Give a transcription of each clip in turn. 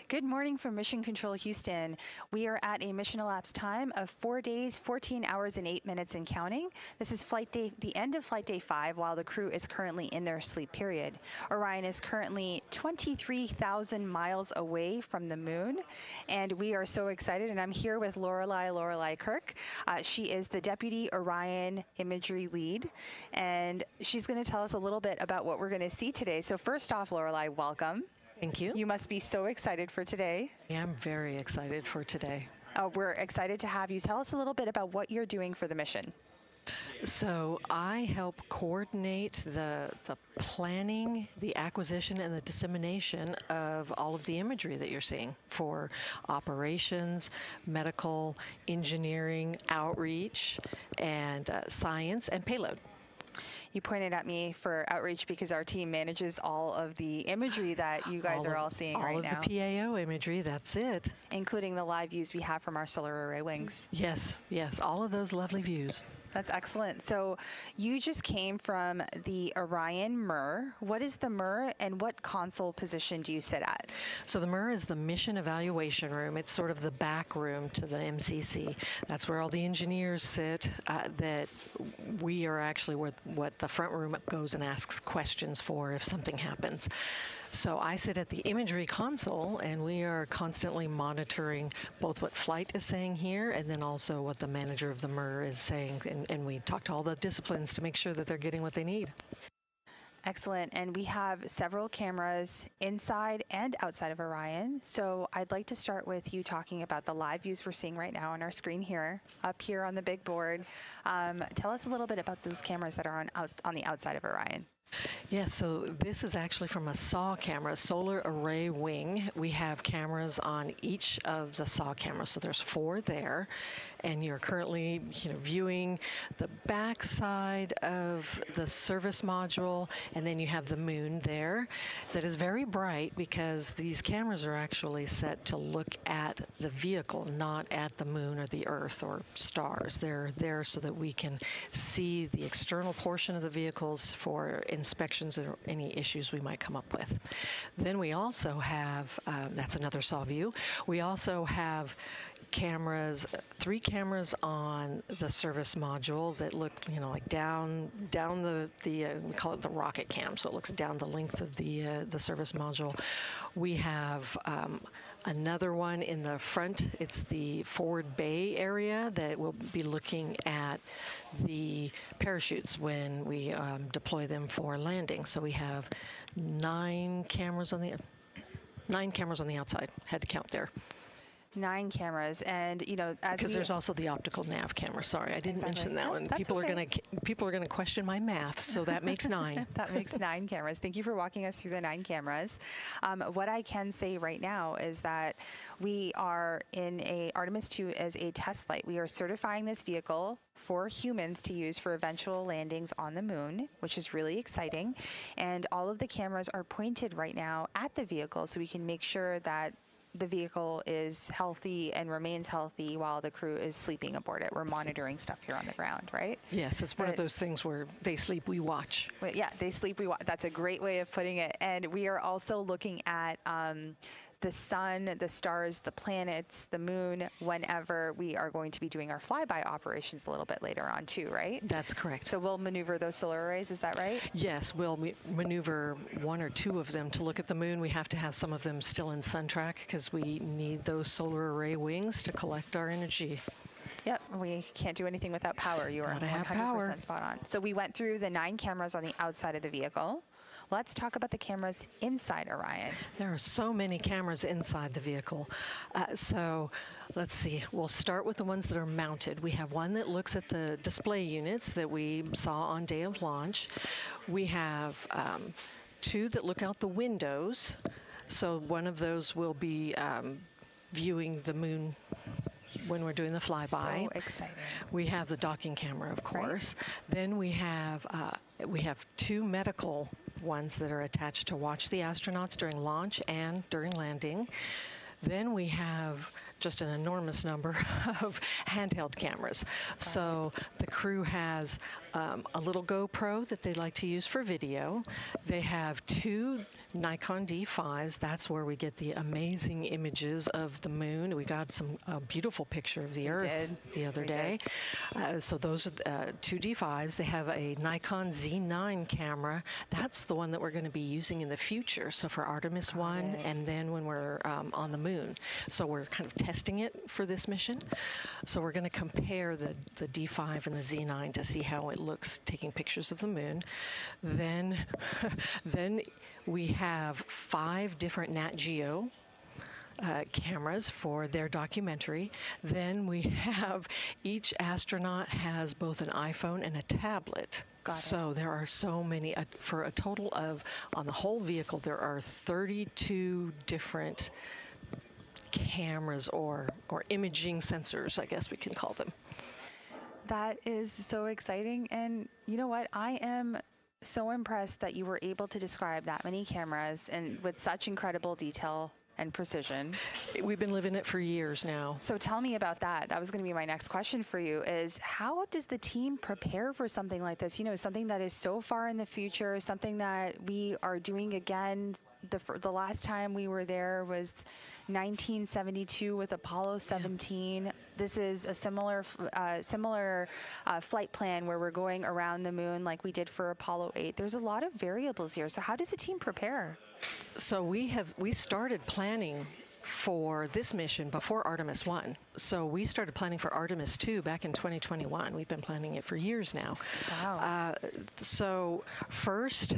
Good morning from Mission Control Houston. We are at a mission elapsed time of 4 days, 14 hours and 8 minutes and counting. This is flight day, the end of flight day 5, while the crew is currently in their sleep period. Orion is currently 23,000 miles away from the moon, and we are so excited. And I'm here with Lorelei Kirk. She is the Deputy Orion Imagery Lead, and she's going to tell us a little bit about what we're going to see today. So first off, Lorelei, welcome. Thank you. You must be so excited for today. Yeah, I'm very excited for today. We're excited to have you. Tell us a little bit about what you're doing for the mission. So I help coordinate the planning, the acquisition, and the dissemination of all of the imagery that you're seeing for operations, medical, engineering, outreach, and science and payload. You pointed at me for outreach because our team manages all of the imagery that you guys are all seeing right now. All of the PAO imagery, that's it. Including the live views we have from our solar array wings. Yes, all of those lovely views. That's excellent. So you just came from the Orion MIR. What is the MIR and what console position do you sit at? So the MIR is the Mission Evaluation Room. It's sort of the back room to the MCC. That's where all the engineers sit. That we are actually what the front room goes and asks questions for if something happens. So I sit at the imagery console, and we are constantly monitoring both what flight is saying here and then also what the manager of the MIR is saying. And we talk to all the disciplines to make sure that they're getting what they need. Excellent. And we have several cameras inside and outside of Orion. So I'd like to start with you talking about the live views we're seeing right now on our screen here, up here on the big board. Tell us a little bit about those cameras that are on the outside of Orion. Yeah, so this is actually from a SAW camera, solar array wing. We have cameras on each of the SAW cameras, so there's 4 there, and you're currently viewing the back side of the service module, and then you have the moon there. That is very bright because these cameras are actually set to look at the vehicle, not at the moon or the Earth or stars. They're there so that we can see the external portion of the vehicles for inspections or any issues we might come up with. Then we also have, that's another SAW view, we also have cameras, 3 cameras on the service module that look, like down the we call it the rocket cam, so it looks down the length of the service module. We have another one in the front. It's the forward bay area that will be looking at the parachutes when we deploy them for landing. So we have 9 cameras on the outside. Had to count there. 9 cameras, and because there's also the optical nav camera. Sorry, I didn't mention that one. People are gonna question my math, so that makes 9. That makes 9 cameras. Thank you for walking us through the 9 cameras. What I can say right now is that we are in a Artemis 2 as a test flight. We are certifying this vehicle for humans to use for eventual landings on the moon, which is really exciting. And all of the cameras are pointed right now at the vehicle, so we can make sure that the vehicle is healthy and remains healthy while the crew is sleeping aboard it. We're monitoring stuff here on the ground, right? Yes, it's one of those things where they sleep, we watch. Yeah, they sleep, we watch. That's a great way of putting it. And we are also looking at the sun, the stars, the planets, the moon, whenever we are going to be doing our flyby operations a little bit later on too, right? That's correct. So we'll maneuver those solar arrays, is that right? Yes, we'll maneuver 1 or 2 of them to look at the moon. We have to have some of them still in sun track because we need those solar array wings to collect our energy. Yep, we can't do anything without power. You are 100% spot on. So we went through the 9 cameras on the outside of the vehicle. Let's talk about the cameras inside Orion. There are so many cameras inside the vehicle. So let's see. We'll start with the ones that are mounted. We have one that looks at the display units that we saw on day of launch. We have 2 that look out the windows. So one of those will be viewing the moon when we're doing the flyby. So exciting. We have the docking camera, of course. Right. Then we have 2 medical ones that are attached to watch the astronauts during launch and during landing. Then we have just an enormous number of handheld cameras. So the crew has a little GoPro that they like to use for video. They have 2 Nikon D5s. That's where we get the amazing images of the moon. We got a beautiful picture of the Earth the other day. So those are 2 D5s. They have a Nikon Z9 camera. That's the one that we're going to be using in the future. So for Artemis 1 and then when we're on the moon. So we're kind of testing it for this mission. So we're going to compare the D5 and the Z9 to see how it looks taking pictures of the moon. Then we have 5 different Nat Geo cameras for their documentary. Then we have each astronaut has both an iPhone and a tablet. So there are so many, for a total of, on the whole vehicle, there are 32 different cameras or imaging sensors, I guess we can call them. That is so exciting. And you know what? I am so impressed that you were able to describe that many cameras and with such incredible detail and precision. We've been living it for years now. So tell me about that. That was going to be my next question for you, is how does the team prepare for something like this? You know, something that is so far in the future, something that we are doing again. The last time we were there was 1972 with Apollo 17. Yeah. This is a similar flight plan where we're going around the moon like we did for Apollo 8. There's a lot of variables here. So how does the team prepare? So we started planning for this mission before Artemis 1. So we started planning for Artemis 2 back in 2021. We've been planning it for years now. Wow. So first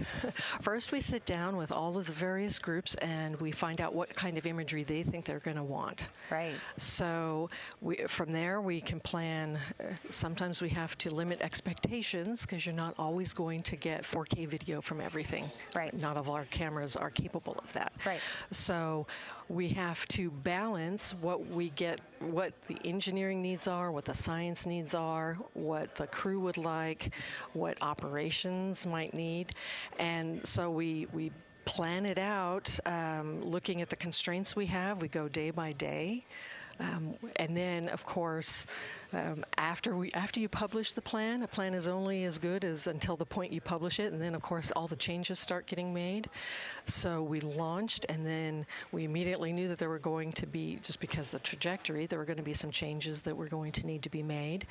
we sit down with all of the various groups and we find out what kind of imagery they think they're going to want. Right. So from there we can plan. Sometimes we have to limit expectations because you're not always going to get 4K video from everything. Right. Not all of our cameras are capable of that. Right. So we have to balance what the engineering needs are, what the science needs are, what the crew would like, what operations might need. And so we plan it out, looking at the constraints we have. We go day by day. And then, of course, after you publish the plan, a plan is only as good as until the point you publish it, and then, of course, all the changes start getting made. So we launched, and then we immediately knew that there were going to be, just because of the trajectory, there were going to be some changes that were going to need to be made.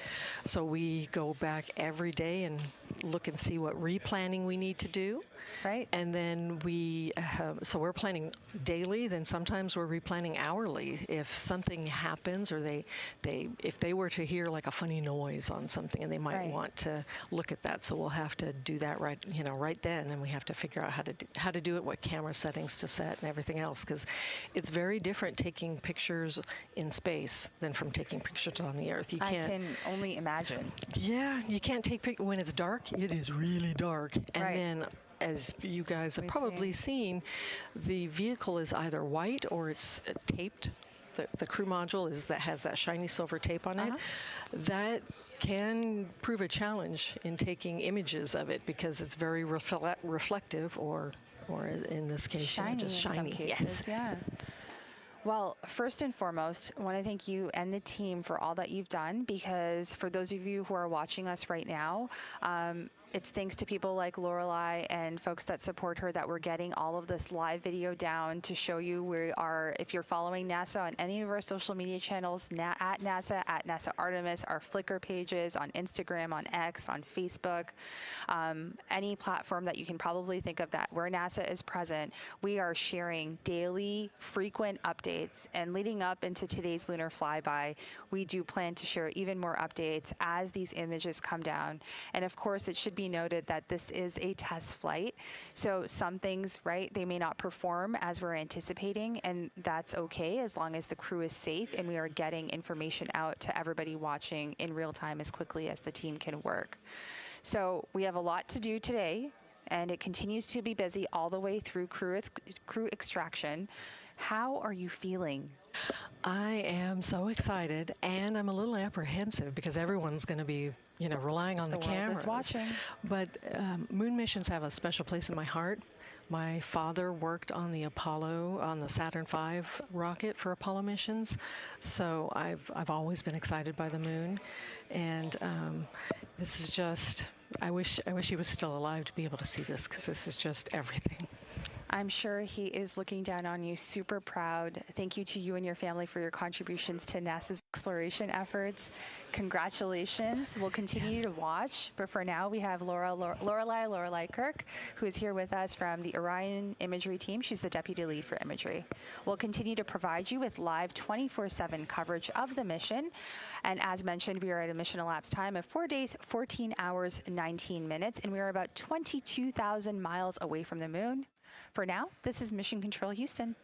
So we go back every day and look and see what replanning we need to do. Right. And then so we're planning daily, then sometimes we're replanning hourly. If something happens or if they were to hear like a funny noise on something and they might want to look at that. So we'll have to do that right then, and we have to figure out how to do it, what camera settings to set and everything else, because it's very different taking pictures in space than from taking pictures on the Earth. I can only imagine. Yeah, you can't take pictures when it's dark. It is really dark. And then, as you guys have probably seen, the vehicle is either white or it's taped. The crew module has that shiny silver tape on it. That can prove a challenge in taking images of it because it's very reflective, or in this case, just shiny. Yes. Yeah. Well, first and foremost, I want to thank you and the team for all that you've done, because for those of you who are watching us right now, it's thanks to people like Lorelei and folks that support her that we're getting all of this live video down to show you. We are, if you're following NASA on any of our social media channels, at NASA Artemis, our Flickr pages, on Instagram, on X, on Facebook, any platform that you can probably think of that where NASA is present, we are sharing daily, frequent updates. And leading up into today's lunar flyby, we do plan to share even more updates as these images come down. And of course, it should be noted that this is a test flight. So some things, they may not perform as we're anticipating, and that's okay as long as the crew is safe and we are getting information out to everybody watching in real time as quickly as the team can work. So we have a lot to do today, and it continues to be busy all the way through crew extraction. How are you feeling? I am so excited, and I'm a little apprehensive because everyone's going to be, relying on the cameras. The world is watching. But moon missions have a special place in my heart. My father worked on the Saturn V rocket for Apollo missions, so I've always been excited by the moon, and this is just. I wish he was still alive to be able to see this, because this is just everything. I'm sure he is looking down on you, super proud. Thank you to you and your family for your contributions to NASA's exploration efforts. Congratulations. We'll continue to watch, but for now we have Lorelei Kirk, who is here with us from the Orion imagery team. She's the deputy lead for imagery. We'll continue to provide you with live 24/7 coverage of the mission. And as mentioned, we are at a mission elapsed time of 4 days, 14 hours, 19 minutes, and we are about 22,000 miles away from the moon. For now, this is Mission Control Houston.